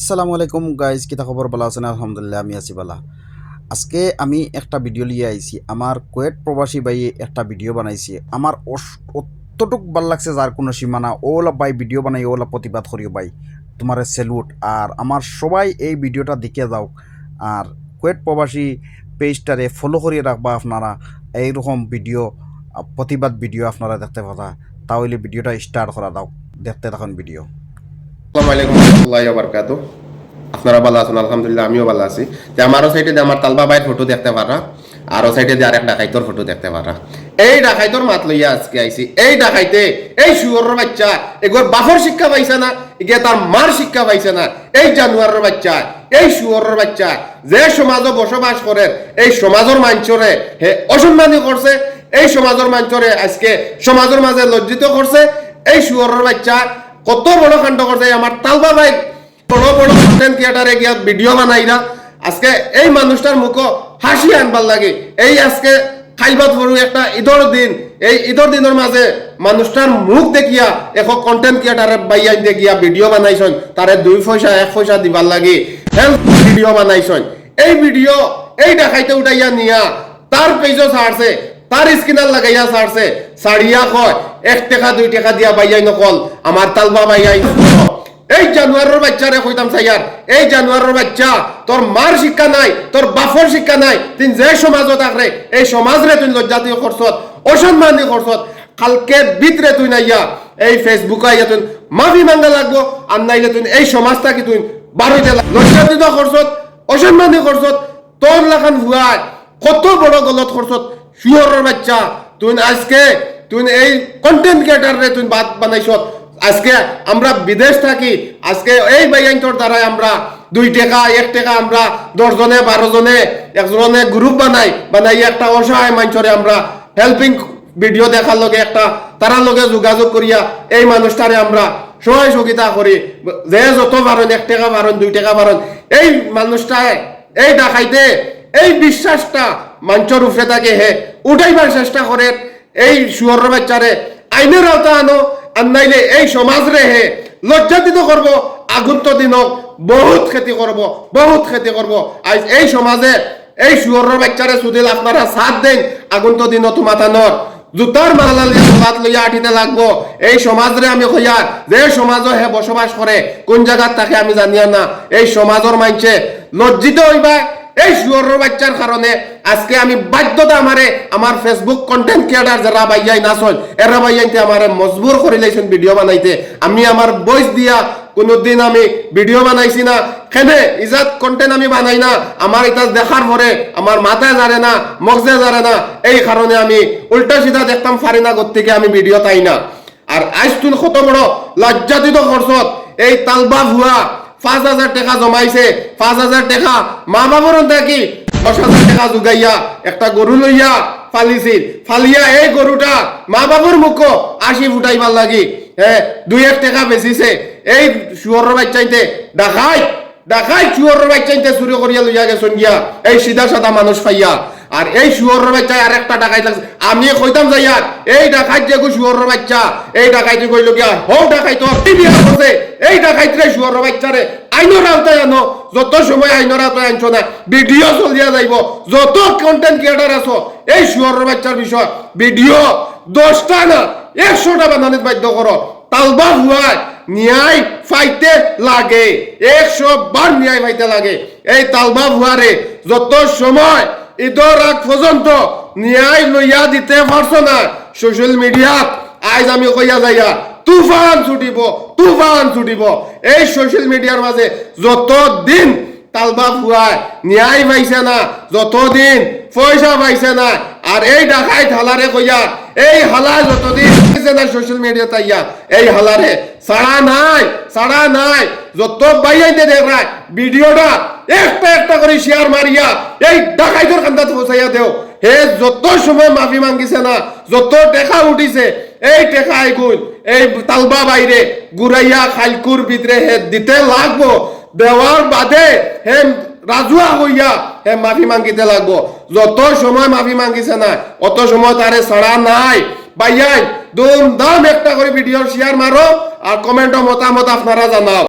আসসালামু আলাইকুম গাইজ, কিতা খবর? ভালো আছেন? আলহামদুলিল্লাহ, আমি আছি বালা। আজকে আমি একটা ভিডিও লিয়ে আইছি। আমার কুয়েট প্রবাসী ভাই একটা ভিডিও বানাইছি। আমার অতটুক ভাল লাগছে যার কোনো সীমানা। ওলা ভাই ভিডিও বানাই, ওলা প্রতিবাদ করিও ভাই, তোমার স্যালুট। আর আমার সবাই এই ভিডিওটা দেখে যাও। আর কুয়েট প্রবাসী পেজটারে ফলো করিয়ে রাখবা আপনারা। এইরকম ভিডিও, প্রতিবাদ ভিডিও আপনারা দেখতে পাতা। তাহলে ভিডিওটা স্টার্ট করা দাও, দেখতে থাকুন ভিডিও। আসসালামু আলাইকুম রহমতুল্লাহি ওয়া বারাকাতুহু। আপনারা ভালো আছেন? আলহামদুলিল্লাহ, আমিও ভালো আছি। যে আমারও সাইডে দিয়ে আমার তালবা ভাইয়ের ফটো দেখতে পারা, আরও সাইডে দিয়ে আরেক ডাকাইতর ফটো দেখতে পারা। এই ডাকাইতর মাত লইয়া আজকে আইছি। এই ডাকাইতে এই শুয়োরের বাচ্চা এগোর বাফর শিক্ষা পাইছে না, এগে তার মার শিক্ষা পাইছে না। এই জানুয়ারের বাচ্চা, এই শুয়োরের বাচ্চা যে সমাজে বসবাস করে, এই সমাজের মাঞ্চরে হে অসম্মানী করছে। এই সমাজের মাঞ্চরে আজকে সমাজের মাঝে লজ্জিত করছে। এই শুয়োরের বাচ্চা কত বড় কাণ্ড করছে। আমার তালবা ভাই বড় বড় কন্টেন্ট ক্রিয়েটারে গিয়া ভিডিও বানাইরা আজকে এই মানুষটার মুখ হাসি আনবার লাগে। এই আজকে খাইবাত বড় একটা ঈদর দিন, এই ঈদর দিনের মাঝে মানুষটার মুখ দেখিয়া এখন কন্টেন্ট ক্রিয়েটারে বাইয়াই দেখিয়া ভিডিও বানাইছেন, তারে 2 পয়সা 1 পয়সা দিবার লাগে হেল্প ভিডিও বানাইছেন। এই ভিডিও এই দেখাইতে উঠাইয়া নিয়া তার পেজও ছাড়ছে, তার স্ক্রিনার লাগাইয়া ছাড়ছে। ছাড়িয়া কয় 1 টাকা 2 টাকা দিয়া বাইয়াই নকল আমার তালবা বাইয়াই। এই জানুয়ারের বাচ্চারে কইতাম সাইয়ার, এই জানুয়ারের বাচ্চা তোর মার শিক্ষা নাই, তোর বাপর শিক্ষা নাই। তুই যে সমাজত থাকরে এই সমাজরে তুই লজ্জাতীয় করছত, অসম্মানী করছত। কালকে ভিতরে তুই নাইয়া এই ফেসবুকে আইয়া তুই মাফি মাঙ্গা লাগবো। আর নাইলে তুই এই সমাজটাকে তুই বারোইতে লজ্জাতীত করছত, অসম্মানী করছত। তোর লাখান ভুয়ায় কত বড় গলত করছত শুয়োরের বাচ্চা। তুই আজকে তুই এই কন্টেন্ট ক্রিয়েটারে তুই বাদ বানাইছত। আজকে আমরা বিদেশ থাকি, আজকে এই বাইয়াইন্তর দ্বারা আমরা 2 টাকা 1 টাকা আমরা 10 জনে 12 জনে একজনে গ্রুপ বানাই একটা অসহায় মানুষরে আমরা হেল্পিং ভিডিও দেখার লগে একটা তারা লগে যোগাযোগ করিয়া এই মানুষটারে আমরা সহযোগিতা করি। যে যত পারেন 1 টাকা পারেন 2 টাকা পারেন এই মানুষটায় এই দেখাইতে এই বিশ্বাসটা মানুষের উপরে থাকে হে উঠাইবার চেষ্টা করে। এই শুয়োরের বাচ্চারে আইনের আওতা আনো, আর নাইলে এই সমাজ রে হে লজ্জাতীত করবো। আগন্ত দিনক বহুত ক্ষতি করব, বহুত ক্ষতি করব। আজ এই সমাজে এই শুয়োরের বাচ্চারে সুদিল আপনারা সাথ দেন, আগন্ত দিন তোমাতানোর জুতার মালা হাত লইয়া আঠিতে লাগবো। এই সমাজরে আমি কইয়া যে সমাজও হে বসবাস করে কোন জায়গার তাকে আমি জানিয়া না। এই সমাজের মানছে লজ্জিত হইবা এই শুয়োরের বাচ্চার কারণে। আজকে আমি বাধ্যতা আমার ফেসবুক কন্টেন্ট ক্রিয়েটার যারা বাইয়াই নাচন এরা বাইয়াইতে আমারে মজবুর করে লাইছেন ভিডিও বানাইতে। আমি আমার ভয়েস দিয়া কোনদিন আমি ভিডিও বানাইছি না। কেনে ইজাত কন্টেন্ট আমি বানাই না। আমার এটা দেখার পরে আমার মাথায় যারে না, মগজে যারে না। এই কারণে আমি উল্টা সিধা দেখতাম পারি না, থেকে আমি ভিডিও তাই না। আর আজ তুই কত বড় লজ্জাতীত খরচত এই তালবা ভুয়া 5,000 টাকা জমাইছে। 5,000 টাকা মা বাবার থাকি 10,000 টাকা যোগাইয়া একটা গরু লইয়া ফালিছিল। ফালিয়া এই গরুটা মা বাবার মুখ 80 ফুটাইবার লাগি 2-1 টাকা বেচিছে। এই শুয়োরের বাচ্চাইতে ডাকাই শুয়োরের বাচ্চাইতে চুরি করিয়া লইয়া গেছেন গিয়া এই সিধা সাদা মানুষ পাইয়া। আর এই শুয়োরের বাচ্চা আর একটা ডাকাইত লাগছে। আমি কইতাম যাইয়ার এই ডাকাইত যে শুয়োরের বাচ্চা এই ডাকাইতে কইল গিয়া হো ডাকাইত বিয়া করছে। এই ডাকাইতরে শুয়োরের বাচ্চারে আইনের আওতায় আনো। যত সময় আইনের আওতায় আনছো না ভিডিও চলিয়া যাইব। যত কন্টেন্ট ক্রিয়েটার আছো এই শুয়োরের বাচ্চার বিষয় ভিডিও 10টা না 100টা বানানিত বাধ্য করো। তালবা ভুয়ায় ন্যায় পাইতে লাগে, 100 বার ন্যায় পাইতে লাগে। এই তালবা ভুয়ারে যত সময় ঈদের আগ পর্যন্ত ন্যায় লইয়া দিতে পারছো না সোশ্যাল মিডিয়াত, আজ আমি কইয়া যাইয়া তুফান ছুটিব। এই সোশ্যাল মিডিয়ার মাঝে যতদিন তালবা ভুয়ায় ন্যায় পাইছে না, যতদিন পয়সা পাইছে না, আর এই ডাকাইত হালারে কইয়া এই হালা যতদিন না সোশ্যাল মিডিয়া তাইয়া এই হালারে সাড়া নাই। যত বাইয়াইতে দেখায় ভিডিওটা একটা করে শেয়ার মারিয়া এই ডাকাইতর কান্দাত পৌঁছাইয়া দেও। হে যত সময় মাফি মাঙ্গিছে না, যত টাকা উঠিছে এই টাকা আইগুন এই তালবা বাইরে গুড়াইয়া খালকুর ভিতরে হে দিতে লাগবো। দেওয়ার বাদে হে রাজুয়া হইয়া হে মাফি মাঙ্গিতে লাগবো। যত সময় মাফি মাঙ্গিছে না অত সময় তারে ছাড়া নাই। বাইয়াই দুমদাম একটা করে ভিডিও শেয়ার মারো আর কমেন্ট মতামত আপনারা জানাও।